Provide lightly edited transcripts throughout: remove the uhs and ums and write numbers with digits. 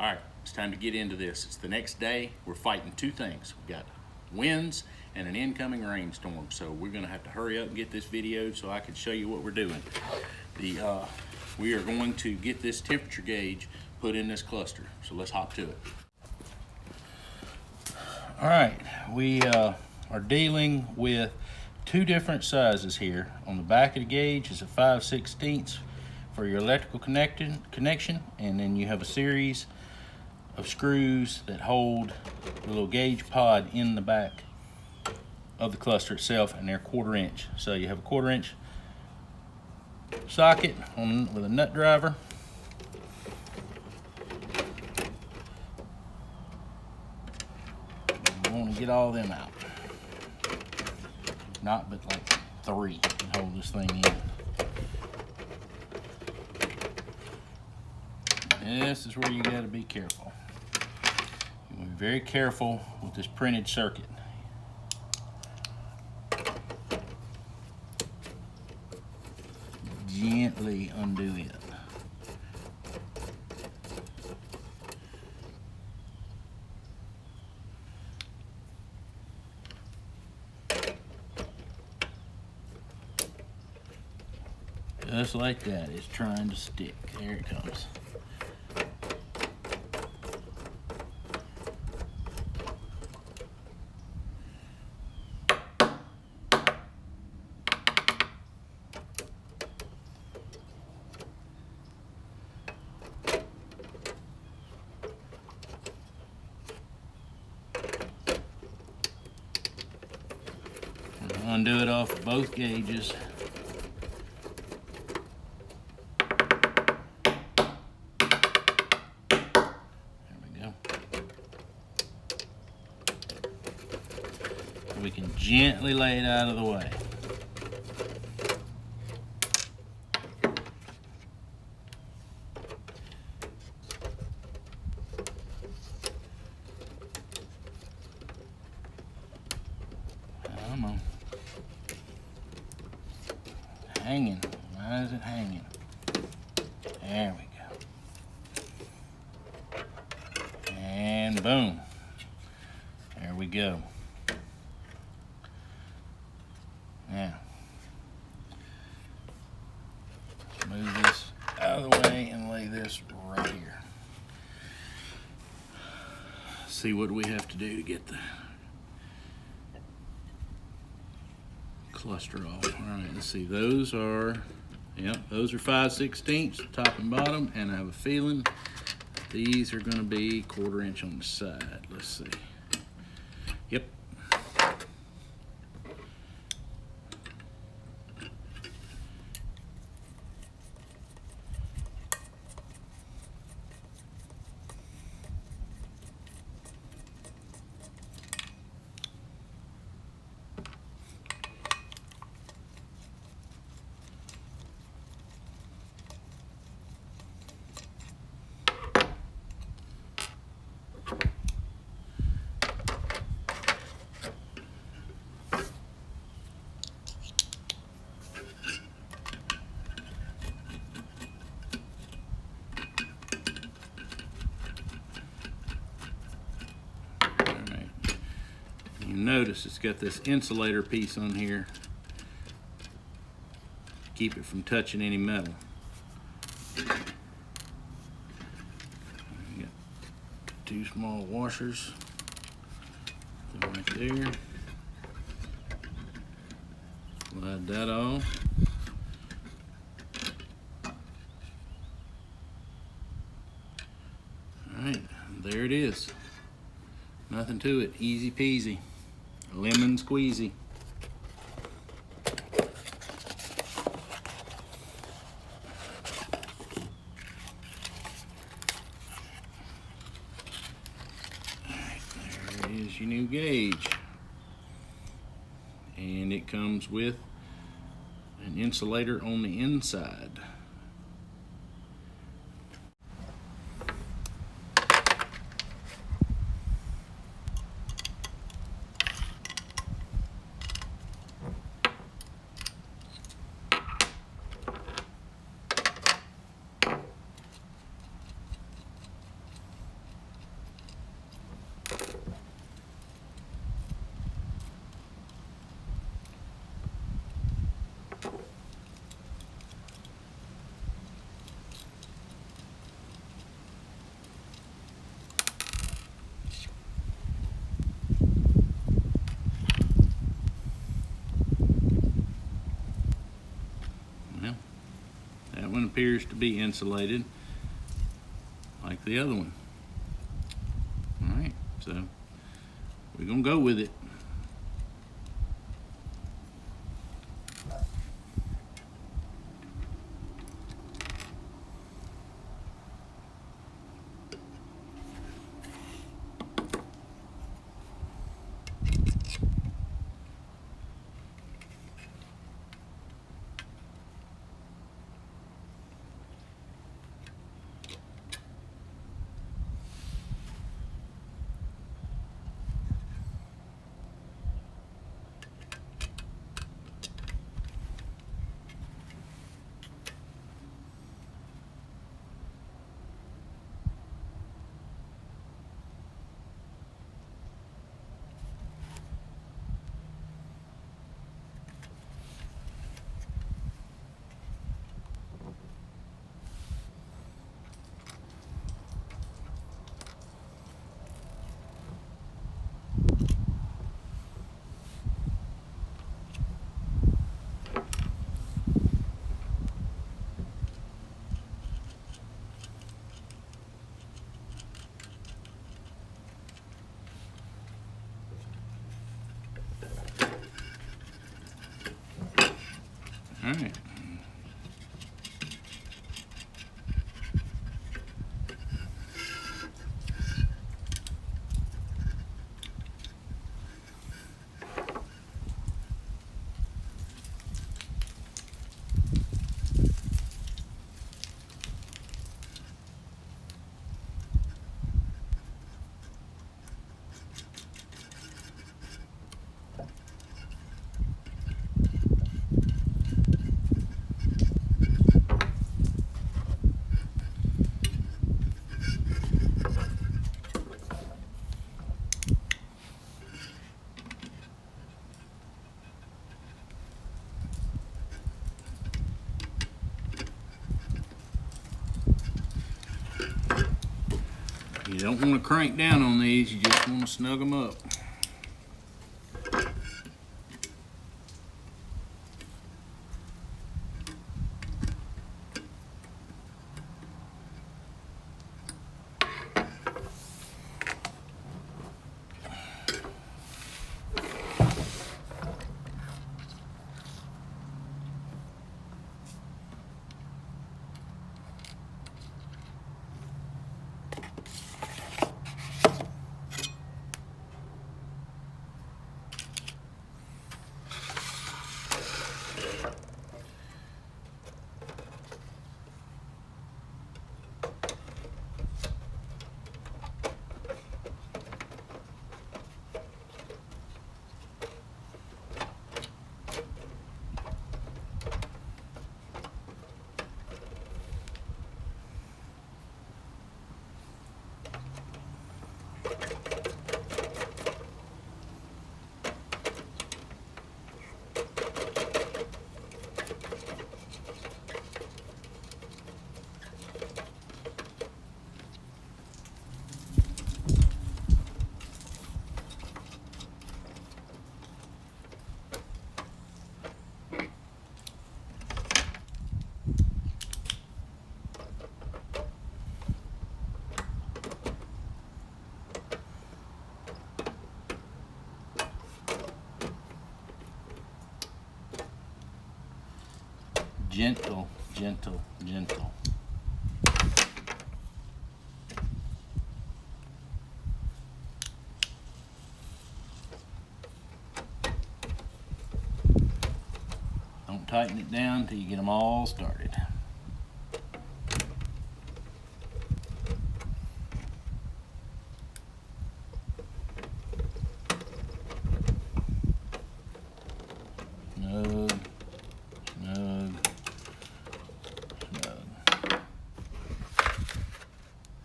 All right, it's time to get into this. It's the next day. We're fighting two things. We've got winds and an incoming rainstorm. So we're gonna have to hurry up and get this video so I can show you what we're doing. We are going to get this temperature gauge put in this cluster. So let's hop to it. All right, we are dealing with two different sizes here. On the back of the gauge is a 5/16 for your electrical connection, and then you have a series of screws that hold the little gauge pod in the back of the cluster itself, and they're 1/4 inch. So you have a 1/4 inch socket with a nut driver. You want to get all them out. Not but like 3 and hold this thing in. This is where you got to be careful. You want to be very careful with this printed circuit. Gently undo it. Just like that, it's trying to stick. There it comes. Undo it off of both gauges. We can gently lay it out of the way. Come on. Hanging. Why is it hanging? There we go. And boom. There we go. Now, let's move this out of the way and lay this right here. See what we have to do to get the cluster off. All right, let's see. Those are 5/16, top and bottom, and I have a feeling these are going to be 1/4 inch on the side. Let's see. Yep. You notice it's got this insulator piece on here to keep it from touching any metal. You got 2 small washers right there. Slide that off. All right, there it is. Nothing to it, easy peasy. Lemon squeezy. Alright, there is your new gauge. And it comes with an insulator on the inside. That one appears to be insulated like the other one. All right, so we're gonna go with it. All right. You don't want to crank down on these, you just want to snug them up. Gentle, gentle, gentle. Don't tighten it down until you get them all started. Snug, snug, snug.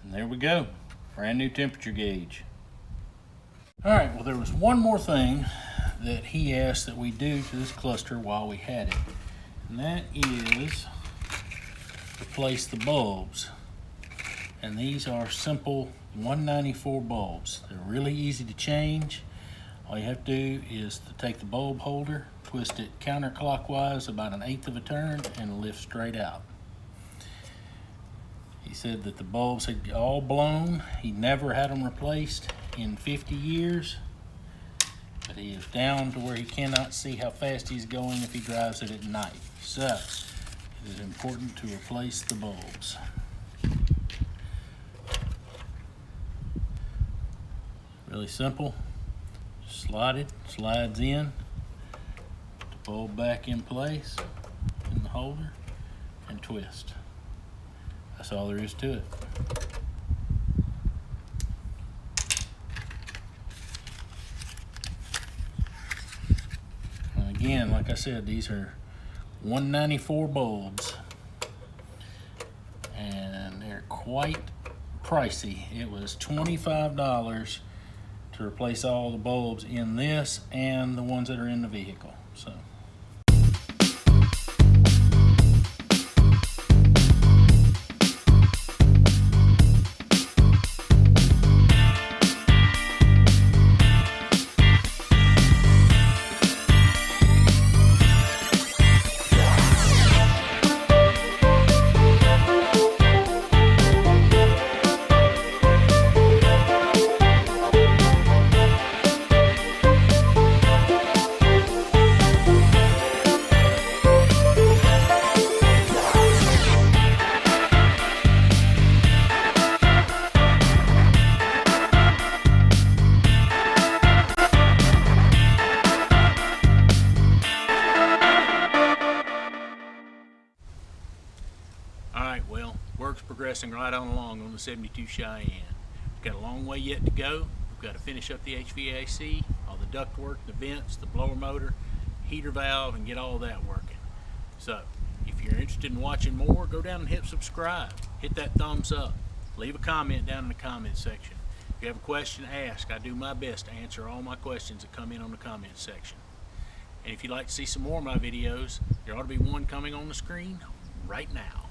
And there we go, brand new temperature gauge. All right, well, there was one more thing that he asked that we do to this cluster while we had it, and that is replace the bulbs. And these are simple 194 bulbs. They're really easy to change. All you have to do is to take the bulb holder, twist it counterclockwise about 1/8 of a turn, and lift straight out. said that the bulbs had all blown. He never had them replaced in 50 years. But he is down to where he cannot see how fast he's going if he drives it at night. So, it is important to replace the bulbs. Really simple. Slides in, put the bulb back in place in the holder, and twist. That's all there is to it. And again, like I said, these are 194 bulbs, and they're quite pricey. It was $25 to replace all the bulbs in this and the ones that are in the vehicle. So. Alright, well, work's progressing right on along on the 72 Cheyenne. We've got a long way yet to go. We've got to finish up the HVAC, all the duct work, the vents, the blower motor, heater valve, and get all that working. So, if you're interested in watching more, go down and hit subscribe. Hit that thumbs up. Leave a comment down in the comment section. If you have a question, ask. I do my best to answer all my questions that come in on the comment section. And if you'd like to see some more of my videos, there ought to be one coming on the screen right now.